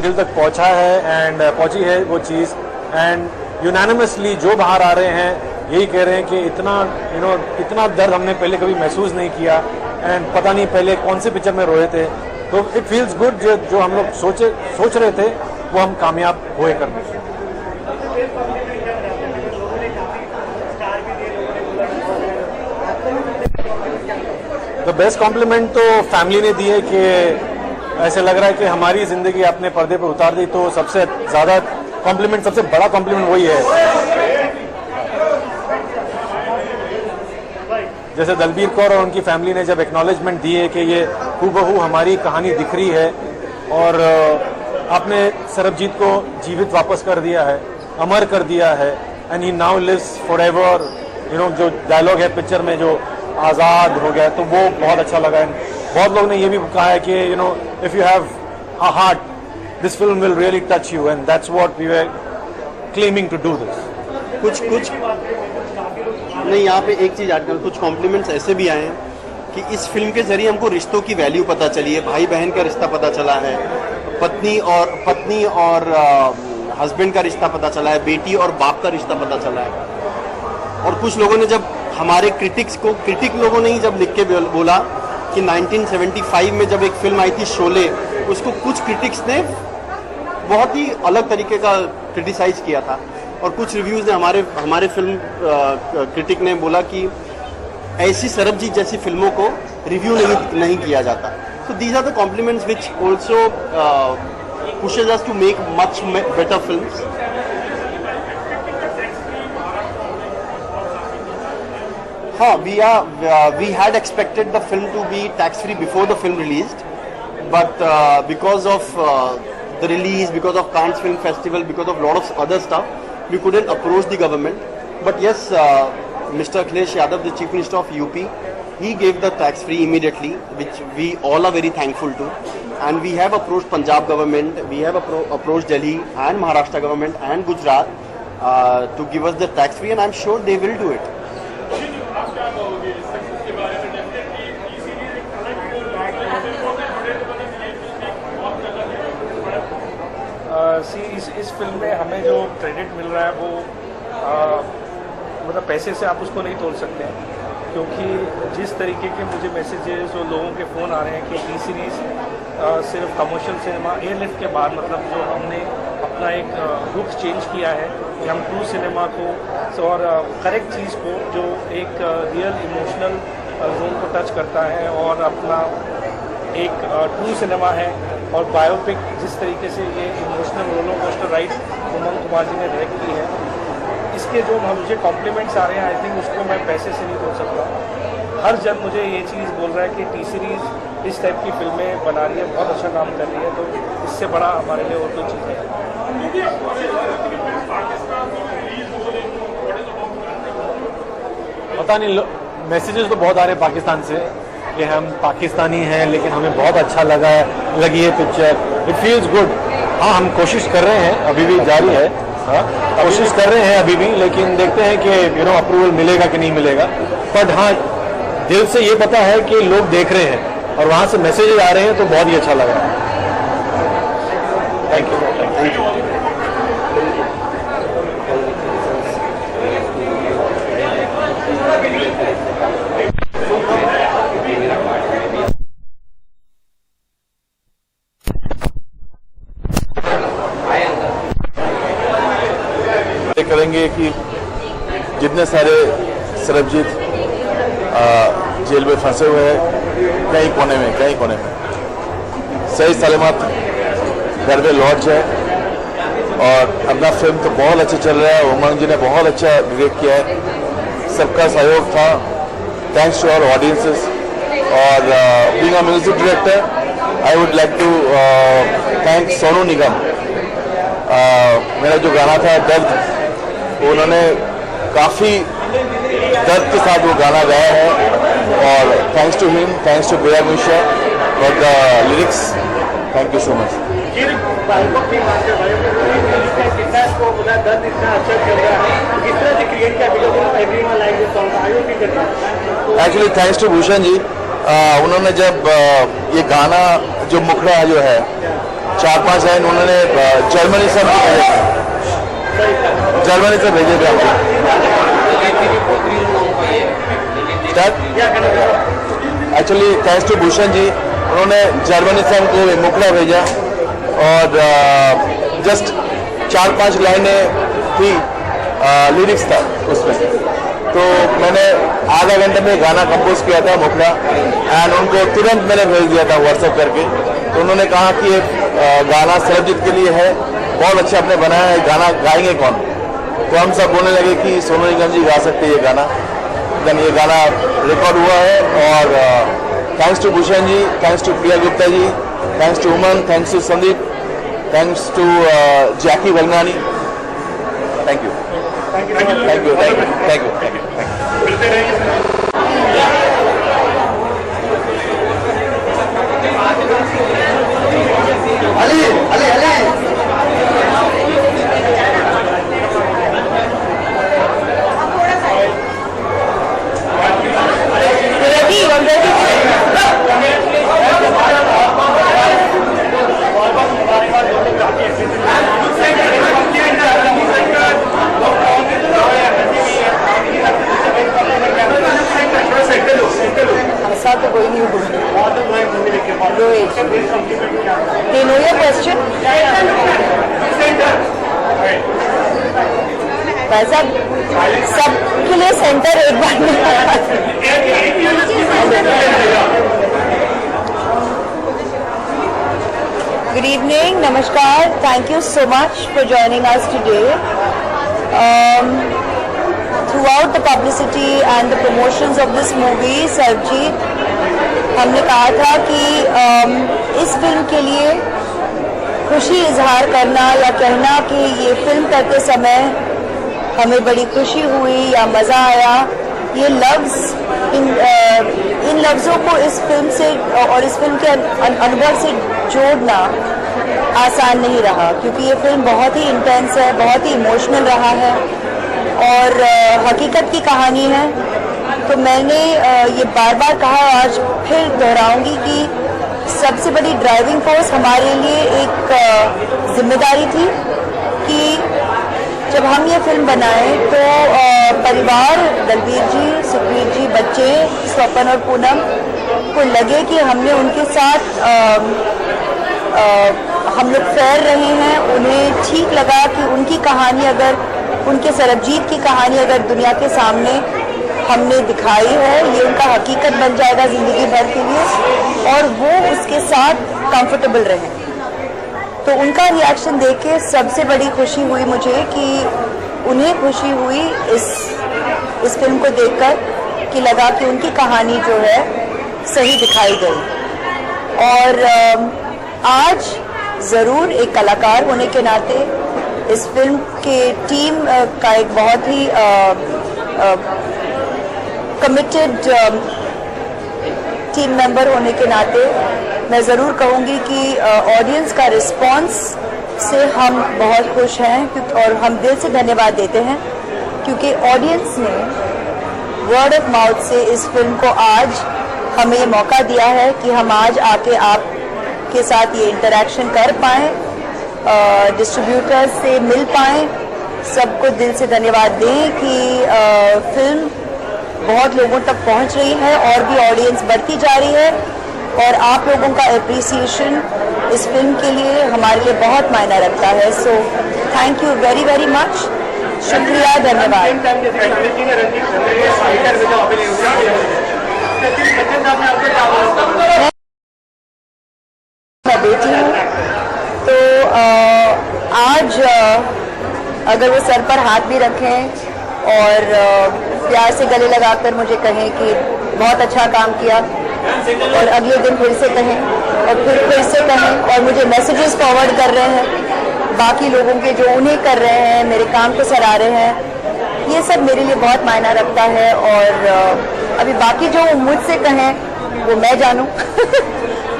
दिल तक पहुंचा है एंड पहुंची है वो चीज़ एंड यूनानिमसली जो बाहर आ रहे हैं यही कह रहे हैं कि इतना दर्द हमने पहले कभी महसूस नहीं किया एंड पता नहीं पहले कौन से पिक्चर में रोए थे, तो इट फील्स गुड जो हम लोग सोच रहे थे वो हम कामयाब हुए करने से। द बेस्ट कॉम्प्लीमेंट तो फैमिली ने दी है कि ऐसे लग रहा है कि हमारी जिंदगी अपने पर्दे पर उतार दी, तो सबसे ज़्यादा कॉम्प्लीमेंट, सबसे बड़ा कॉम्प्लीमेंट वही है। जैसे दलबीर कौर और उनकी फैमिली ने जब एक्नॉलेजमेंट दी है कि ये हूबहू हमारी कहानी दिख रही है और आपने सरबजीत को जीवित वापस कर दिया है, अमर कर दिया है and he now lives forever, जो डायलॉग है पिक्चर में जो आज़ाद हो गया, तो वो बहुत अच्छा लगा है। बहुत लोग ने ये भी कहा है कि if you have a heart this film will really touch you and that's what we were claiming to do this. कुछ नहीं, यहाँ पे एक चीज़ आजकल कुछ कॉम्प्लीमेंट्स ऐसे भी आए हैं कि इस फिल्म के जरिए हमको रिश्तों की वैल्यू पता चली है, भाई बहन का रिश्ता पता चला है, पत्नी और हस्बैंड का रिश्ता पता चला है, बेटी और बाप का रिश्ता पता चला है। और कुछ लोगों ने जब हमारे क्रिटिक लोगों ने ही जब लिख के बोला कि 1975 में जब एक फिल्म आई थी शोले, उसको कुछ क्रिटिक्स ने बहुत ही अलग तरीके का क्रिटिसाइज किया था, और कुछ रिव्यूज़ ने हमारे फिल्म क्रिटिक ने बोला कि ऐसी सरबजीत जैसी फिल्मों को रिव्यू नहीं किया जाता। So these are the compliments which also pushes us to make much better films. We had expected the film to be tax-free before the film released, but because of the release, because of Cannes Film Festival, because of a lot of other stuff, we couldn't approach the government. But yes, Mr. Akhilesh Yadav, the Chief Minister of UP, he gave the tax-free immediately, which we all are very thankful to. And we have approached Punjab government, we have approached Delhi and Maharashtra government and Gujarat to give us the tax-free, and I'm sure they will do it. इस film में हमें जो credit मिल रहा है वो मतलब पैसे से आप उसको नहीं तोल सकते हैं, क्योंकि जिस तरीके के मुझे मैसेजेस और लोगों के फ़ोन आ रहे हैं कि टी सीरीज़ सिर्फ कमर्शियल सिनेमा एयरलिफ्ट के बाद, मतलब जो हमने अपना एक रुख चेंज किया है कि हम ट्रू सिनेमा को और करेक्ट चीज़ को जो एक रियल इमोशनल जोन को टच करता है और अपना एक ट्रू सिनेमा है, और बायोपिक जिस तरीके से ये इमोशनल रोलर कोस्टर राइड उमंग कुमार जी ने डायरेक्ट की है, इसके जो मुझे कॉम्प्लीमेंट्स आ रहे हैं, आई थिंक उसको मैं पैसे से नहीं बोल सकता। हर जन मुझे ये चीज़ बोल रहा है कि टी सीरीज़ इस टाइप की फिल्में बना रही है, बहुत अच्छा काम कर रही है, तो इससे बड़ा हमारे लिए और कोई चीज़ है। पता नहीं, मैसेजेस तो बहुत आ रहे हैं पाकिस्तान से कि हम पाकिस्तानी हैं, लेकिन हमें बहुत अच्छा लगी है पिक्चर, इट फील्स गुड। हाँ, हम कोशिश कर रहे हैं, अभी भी जारी है, कोशिश कर रहे हैं अभी भी, लेकिन देखते हैं कि अप्रूवल मिलेगा कि नहीं मिलेगा। बट हाँ, दिल से ये पता है कि लोग देख रहे हैं और वहाँ से मैसेजेस आ रहे हैं, तो बहुत ही अच्छा लग रहा है। Thank you. करेंगे कि जितने सारे सरबजीत जेल में फंसे हुए हैं, कई कोने में सही सलामत घर में लौट जाए। और अपना फिल्म तो बहुत अच्छा चल रहा है, उमंग जी ने बहुत अच्छा डायरेक्ट किया है, सबका सहयोग था। Thanks to our audiences. और being a music director, I would like to thank Sonu Nigam. मेरा जो गाना था दर्द, उन्होंने काफ़ी दर्द के साथ वो गाना गाया है, और thanks to him, thanks to Beya Mishra for the lyrics. Thank you so much. Actually thanks to Bhushan ji, उन्होंने जब ये गाना जो मुखड़ा जो है 4-5 लाइन उन्होंने जर्मनी से भेजे थे हमको। Actually thanks to Bhushan ji, उन्होंने जर्मनी से हमको मुखड़ा भेजा और जस्ट 4-5 लाइनें थी, लिरिक्स था उसमें, तो मैंने आधा घंटे में गाना कंपोज किया था मुखड़ा, एंड उनको तुरंत मैंने भेज दिया था व्हाट्सएप करके। तो उन्होंने कहा कि ये गाना सरबजीत के लिए है, बहुत अच्छा आपने बनाया है, गाना गाएंगे कौन? तो हम सब बोलने लगे कि सोनू निगम जी गा सकते हैं ये गाना। देन ये गाना रिकॉर्ड हुआ है और thanks to Bhushan ji, thanks to Priya Gupta ji, thanks to Uman, thanks to Sandeep, thanks to Jackky Bhagnani. Thank you, thank you, thank you, thank you, thank you. Ali Ali Ali ऐसा तो कोई नहीं हुआ। Rohit, you know your question? भाई साहब, सबके लिए सेंटर एक बार में। Good evening, namaskar. Thank you so much for joining us today. Throughout the publicity and the promotions of this movie, Sarabjit, हमने कहा था कि इस फिल्म के लिए खुशी इजहार करना या कहना कि ये फिल्म करते समय हमें बड़ी खुशी हुई या मज़ा आया, ये लफ्ज़ इन लफ्ज़ों को इस फिल्म से और इस फिल्म के अनुभव से जोड़ना आसान नहीं रहा, क्योंकि ये फिल्म बहुत ही इंटेंस है, बहुत ही इमोशनल रहा है और हकीकत की कहानी है। तो मैंने ये बार बार कहा, आज फिर दोहराऊंगी कि सबसे बड़ी ड्राइविंग फोर्स हमारे लिए एक जिम्मेदारी थी कि जब हम ये फिल्म बनाए तो परिवार, दलबीर जी, सुखबीर जी, बच्चे स्वपन और पूनम को लगे कि हमने उनके साथ हम लोग फेयर रहे हैं। उन्हें ठीक लगा कि उनकी कहानी अगर, उनके सरबजीत की कहानी अगर दुनिया के सामने हमने दिखाई है, ये उनका हकीकत बन जाएगा ज़िंदगी भर के लिए और वो उसके साथ कंफर्टेबल रहे। तो उनका रिएक्शन देख के सबसे बड़ी खुशी हुई मुझे कि उन्हें खुशी हुई इस फिल्म को देखकर कि लगा कि उनकी कहानी जो है सही दिखाई गई। और आज ज़रूर एक कलाकार होने के नाते इस फिल्म के टीम का एक बहुत ही कमिटेड टीम मेंबर होने के नाते मैं ज़रूर कहूँगी कि ऑडियंस का रिस्पांस से हम बहुत खुश हैं और हम दिल से धन्यवाद देते हैं, क्योंकि ऑडियंस ने वर्ड ऑफ माउथ से इस फिल्म को आज हमें ये मौका दिया है कि हम आज आके आपके साथ ये इंटरेक्शन कर पाएँ, डिस्ट्रीब्यूटर्स से मिल पाएँ। सबको दिल से धन्यवाद दें कि फिल्म बहुत लोगों तक पहुंच रही है और भी ऑडियंस बढ़ती जा रही है और आप लोगों का एप्रिसिएशन इस फिल्म के लिए हमारे लिए बहुत मायना रखता है। So thank you very very much, शुक्रिया, धन्यवाद। मैं बेटी हूँ, तो आज अगर वो सर पर हाथ भी रखें और प्यार से गले लगाकर मुझे कहें कि बहुत अच्छा काम किया और अगले दिन फिर से कहें और फिर से कहें और मुझे मैसेजेस फॉरवर्ड कर रहे हैं बाकी लोगों के जो उन्हें कर रहे हैं, मेरे काम को सराह रहे हैं, ये सब मेरे लिए बहुत मायना रखता है। और अभी बाकी जो मुझसे कहें वो मैं जानूं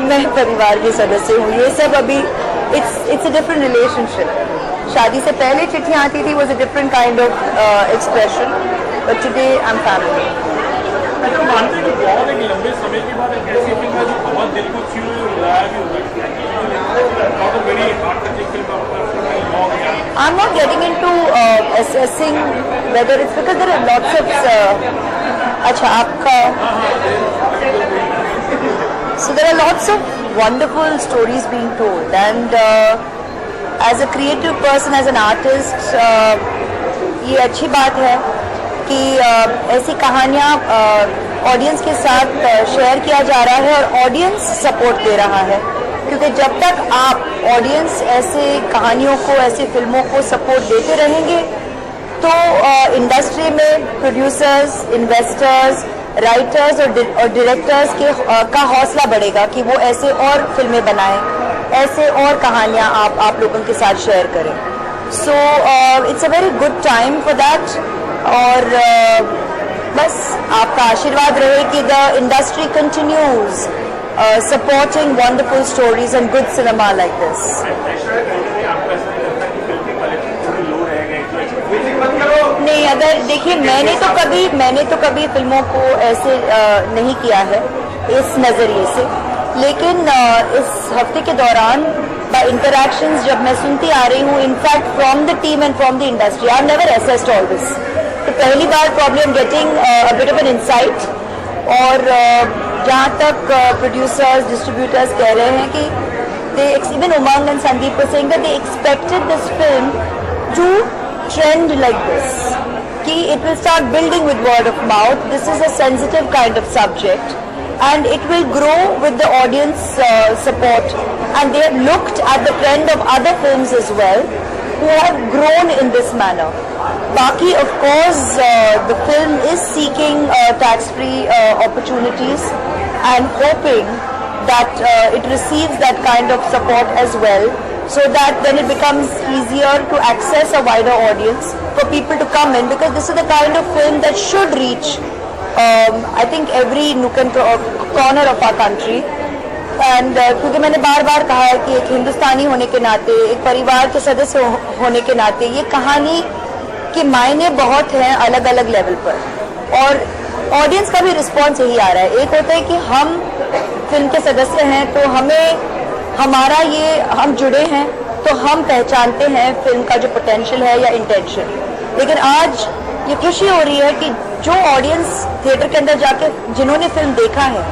मैं परिवार के सदस्य हूँ, ये सब अभी इट्स अ डिफरेंट रिलेशनशिप। शादी से पहले चिट्ठियाँ आती थी, was a different kind of expression, but today I am family. मानते हैं कि बहुत एक लंबे समय के बाद एक ऐसी फिल्म है जो बहुत दिल को छू रहा है भी I'm not getting into assessing whether it's because there are lots of अच्छा आपका so there are lots of wonderful stories being told and as a creative person, as an artist, ये अच्छी बात है कि ऐसी कहानियाँ ऑडियंस के साथ शेयर किया जा रहा है और ऑडियंस सपोर्ट दे रहा है, क्योंकि जब तक आप ऑडियंस ऐसे कहानियों को, ऐसी फिल्मों को सपोर्ट देते रहेंगे तो इंडस्ट्री में प्रोड्यूसर्स, इन्वेस्टर्स, राइटर्स और डायरेक्टर्स के का हौसला बढ़ेगा कि वो ऐसे और फिल्में बनाएं, ऐसे और कहानियाँ आप लोगों के साथ शेयर करें. So it's a very good time for that और बस आपका आशीर्वाद रहे कि the industry continues supporting wonderful stories and good cinema like this. नहीं, अगर देखिए मैंने तो कभी फिल्मों को ऐसे नहीं किया है इस नज़रिए से, लेकिन इस हफ्ते के दौरान बाय इंटरैक्शंस जब मैं सुनती आ रही हूँ, in fact from the team and from the industry, I have never assessed all this. तो पहली बार probably I am getting a bit of an insight. और जहाँ तक प्रोड्यूसर्स, डिस्ट्रीब्यूटर्स कह रहे हैं कि they even Umang and Sandeep were saying that they expected this film to trend like this, कि it will start building with word of mouth. This is a sensitive kind of subject and it will grow with the audience support, and they have looked at the trend of other films as well who have grown in this manner. Baki, of course, the film is seeking tax-free opportunities and hoping that it receives that kind of support as well, so that then it becomes easier to access a wider audience for people to come in, because this is the kind of film that should reach, I think, every nook and corner of our country. And क्योंकि मैंने बार बार कहा है कि एक हिंदुस्तानी होने के नाते, एक परिवार के सदस्य होने के नाते, ये कहानी के मायने बहुत हैं अलग अलग लेवल पर, और ऑडियंस का भी रिस्पॉन्स यही आ रहा है. एक होता है कि हम फिल्म के सदस्य हैं तो हम जुड़े हैं तो हम पहचानते हैं फिल्म का जो पोटेंशियल है या इंटेंशन. लेकिन आज ये खुशी हो रही है कि जो ऑडियंस थिएटर के अंदर जाके जिन्होंने फिल्म देखा है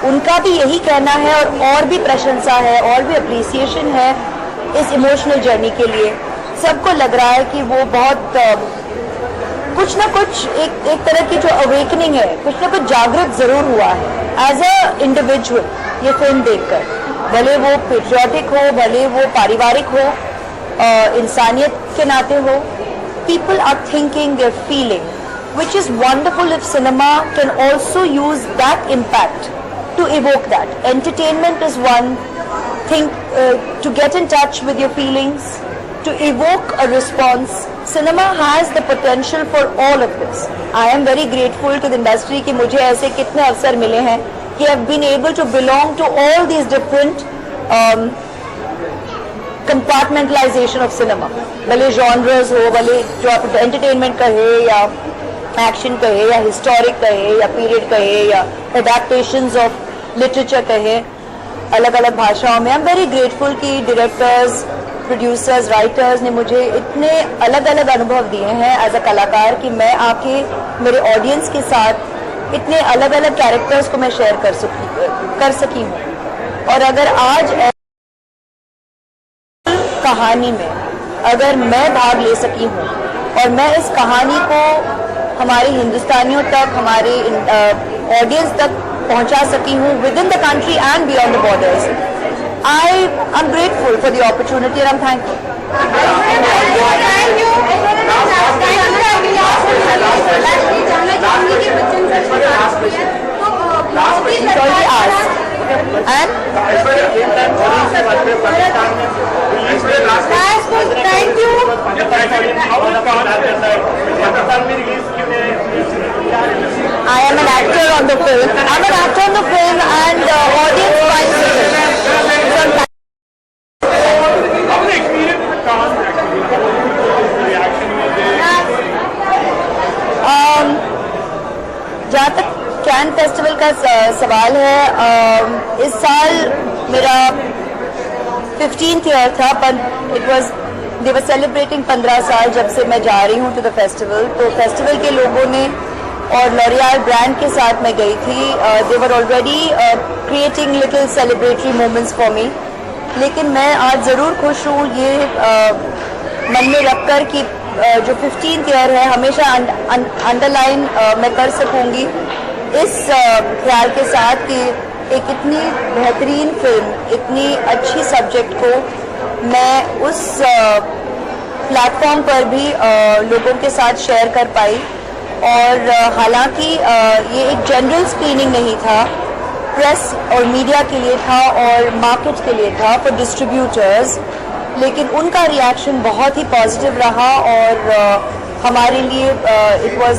उनका भी यही कहना है और भी प्रशंसा है और भी अप्रिसिएशन है इस इमोशनल जर्नी के लिए. सबको लग रहा है कि वो बहुत कुछ ना कुछ एक तरह की जो अवेकनिंग है, कुछ ना कुछ जागृत जरूर हुआ है एज अ इंडिविजुअल ये फिल्म देखकर. भले वो पेट्रियोटिक हो, भले वो पारिवारिक हो, इंसानियत के नाते हो, people are thinking, they are feeling, which is wonderful if cinema can also use that impact to evoke that. Entertainment is one thing, to get in touch with your feelings, to evoke a response. Cinema has the potential for all of this. I am very grateful to the industry कि मुझे ऐसे कितने अवसर मिले हैं कि I have been able to belong to all these different compartmentalization of cinema. भले genres हो, भले जो आप entertainment कहे या एक्शन कहे या हिस्टोरिक कहे या पीरियड कहे या एडेप्टेशंस ऑफ लिटरेचर कहे अलग अलग भाषाओं में. आई एम वेरी ग्रेटफुल कि डायरेक्टर्स, प्रोड्यूसर्स, राइटर्स ने मुझे इतने अलग अलग अनुभव दिए हैं एज अ कलाकार कि मैं आके मेरे ऑडियंस के साथ इतने अलग अलग कैरेक्टर्स को मैं शेयर कर सकी हूँ. और अगर आज कहानी में अगर मैं भाग ले सकी हूँ और मैं इस कहानी को हमारे हिंदुस्तानियों तक, हमारे ऑडियंस तक पहुंचा सकी हूँ with in the country and beyond the borders, I am grateful for the opportunity and I am thankful. I am an actor on the film. I'm an actor on the film, and audience finds it. जहाँ तक can festival का सवाल है, इस साल मेरा 15th year था, पर it was they were celebrating 15 साल जब से मैं जा रही हूँ टू द फेस्टिवल। तो फेस्टिवल के लोगों ने और लॉरियल ब्रांड के साथ मैं गई थी, they were already creating little celebratory moments for me. लेकिन मैं आज ज़रूर खुश हूँ ये मन में रखकर कि जो 15th ईयर है हमेशा अंडरलाइन मैं कर सकूँगी इस ख्याल के साथ कि एक इतनी बेहतरीन फिल्म, इतनी अच्छी सब्जेक्ट को मैं उस प्लेटफॉर्म पर भी लोगों के साथ शेयर कर पाई। और हालांकि ये एक जनरल स्क्रीनिंग नहीं था, प्रेस और मीडिया के लिए था और मार्केट के लिए था फॉर डिस्ट्रीब्यूटर्स, लेकिन उनका रिएक्शन बहुत ही पॉजिटिव रहा और हमारे लिए it was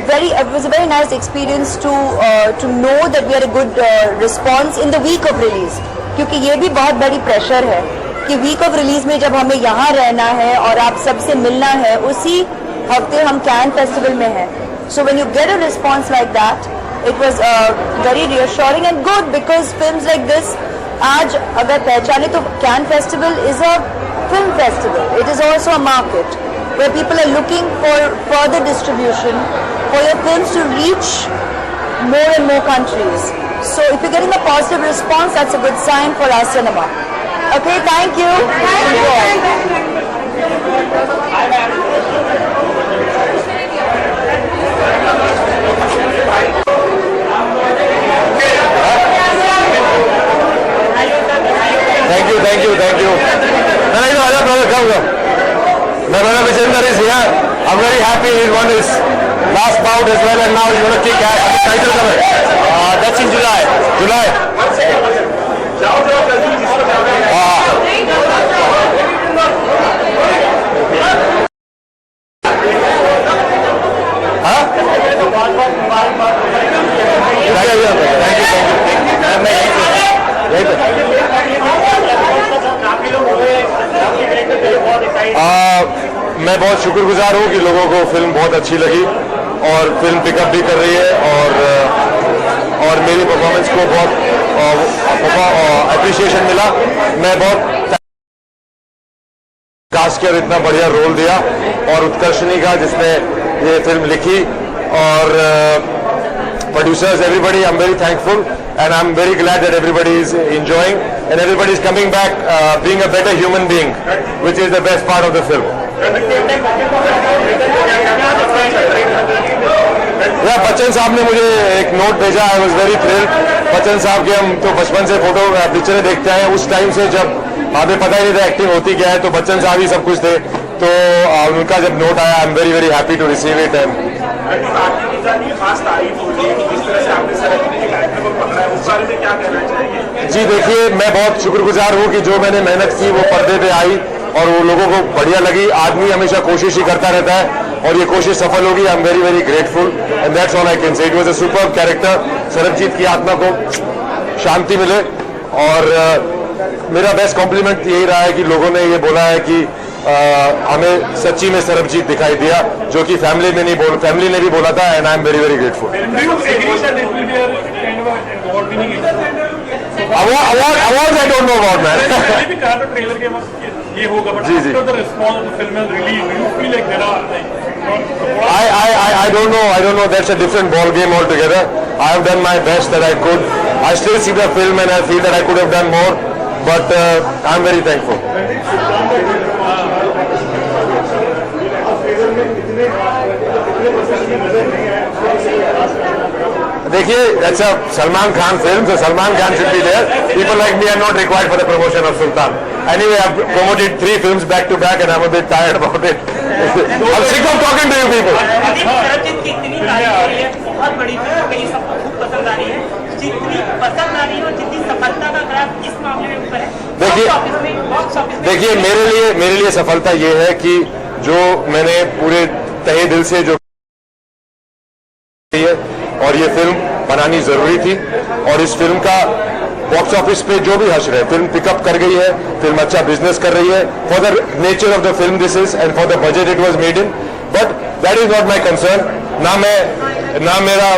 a very nice experience to know that we had a good response in the week of release, क्योंकि ये भी बहुत बड़ी प्रेशर है कि वीक ऑफ रिलीज में जब हमें यहाँ रहना है और आप सबसे मिलना है, उसी हफ्ते हम कैन फेस्टिवल में हैं। So when you get a response like that, it was very reassuring and good, because films like this आज अगर पहचाने तो can festival is a film festival, it is also a market where people are looking for further distribution for your films to reach more and more countries. So if you're getting a positive response, that's a good sign for our cinema. Okay, thank you. Thank you. No, brother, come. My brother Vijender is here. I'm very happy he won his last bout as well, and now he's going to kick ass. Title cover. That's in July. मैं बहुत शुक्रगुजार हूँ कि लोगों को film बहुत अच्छी लगी और फिल्म पिकअप भी कर रही है और मेरी परफॉर्मेंस को बहुत अप्रिसिएशन मिला। मैं बहुत कास्ट किया, इतना बढ़िया रोल दिया, और उत्कर्षणी का जिसने ये फिल्म लिखी, और producers, everybody, I'm very thankful and I'm very glad that everybody is enjoying and everybody is coming back being a better human being, which is the best part of the film. Bachchan साहब ने मुझे एक note भेजा, I was very thrilled. Bachchan साहब के हम तो बचपन से फोटो पिक्चरें देखते हैं, उस टाइम से जब हमें पता ही नहीं था एक्टिंग होती क्या है, तो बच्चन साहब ही सब कुछ थे। तो उनका जब नोट आया, I am very very happy to receive it. And जी देखिए, मैं बहुत शुक्रगुजार हूँ कि जो मैंने मेहनत की वो पर्दे पे आई और वो लोगों को बढ़िया लगी। आदमी हमेशा कोशिश ही करता रहता है और ये कोशिश सफल होगी। आई am very very grateful and that's all I can say. It was a superb character. Sarabjit की आत्मा को शांति मिले, और मेरा बेस्ट कॉम्प्लीमेंट यही रहा है कि लोगों ने ये बोला है कि हमें सच्ची में सरबजीत दिखाई दिया, जो कि फैमिली ने भी बोला था, and I am very very grateful. Award I don't know about man. जी जी, I don't know. That's a different ball game altogether. I have done my best that I could. I still see the film and I feel that I could have done more, but I'm very thankful. देखिए, that's a Salman Khan film, so Salman Khan should be there. People like me are not required for the promotion of Sultan. Anyway, I've promoted 3 films back to back and I'm a bit tired about it. I'm sick of talking to you people. Sarabjit की इतनी तारीफ हो रही है, बहुत बड़ी film हो गई, सबको खूब पसंद आ रही है। जितनी पसंद आ रही है और जितनी सफलता का ग्राफ इस मामले में ऊपर है। देखिए, मेरे लिए सफलता ये है कि जो मैंने पूरे तहे दिल से जो है, और ये फिल्म बनानी जरूरी थी, और इस फिल्म का बॉक्स ऑफिस पे जो भी हश्र है, फिल्म पिकअप कर गई है, फिल्म अच्छा बिजनेस कर रही है। For the nature of the film this is, and for the budget it was made in, but that is not my concern. ना मेरा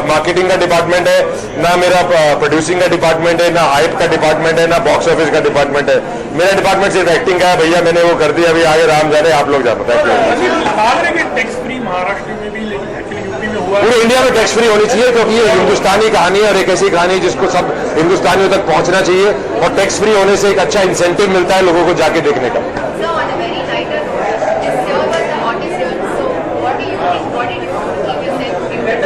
मार्केटिंग का डिपार्टमेंट है, ना मेरा प्रोड्यूसिंग का डिपार्टमेंट है, ना हाइप का डिपार्टमेंट है, ना बॉक्स ऑफिस का डिपार्टमेंट है। मेरा डिपार्टमेंट सिर्फ एक्टिंग का है। भैया मैंने वो कर दिया, अभी आगे राम जाने, आप लोग जानो। Thank you. Tax free Maharashtra में भी, लेकिन एक्चुअली यूपी में हुआ पूरे इंडिया में टैक्स फ्री होनी चाहिए, क्योंकि ये हिंदुस्तानी कहानी है और एक ऐसी कहानी है जिसको सब हिंदुस्तानियों तक पहुंचना चाहिए, और टैक्स फ्री होने से एक अच्छा इंसेंटिव मिलता है लोगों को जाके देखने का। So on a very lighter note, this year was the hottest year. So what do you think? What did you keep yourself prepared?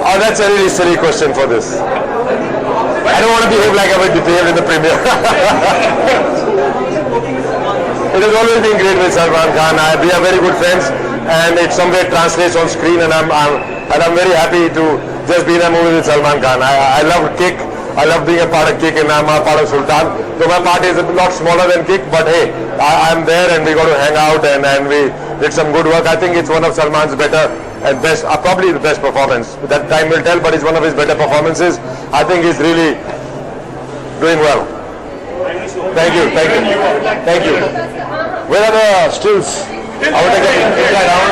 Oh, that's a really silly question for this. I don't want to behave like I was behaved in the premiere. It has always been great with Salman Khan. We are very good friends, and it somewhere translates on screen, and I'm very happy to just be in a movie with Salman Khan. I love Kick. I love being a part of Kick, and I'm a part of Sultan. So my part is a lot smaller than Kick, but hey, I'm there, and we got to hang out, and we did some good work. I think it's one of Salman's better and best, probably the best performance. That time will tell, but it's one of his better performances. I think he's really doing well. Thank you, thank you, thank you. Where are the stills? I will take a picture around.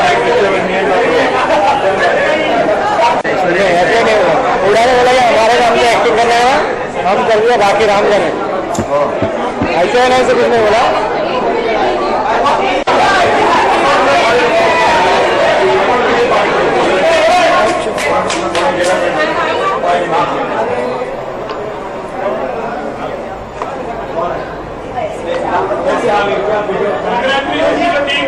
ऐसे नहीं हुआ, उड़ाने बोला कि हमारे काम में acting करना है, हम कर दिया, बाकी राम जाने। ऐसे नहीं से कुछ नहीं बोला। Congratulations, team.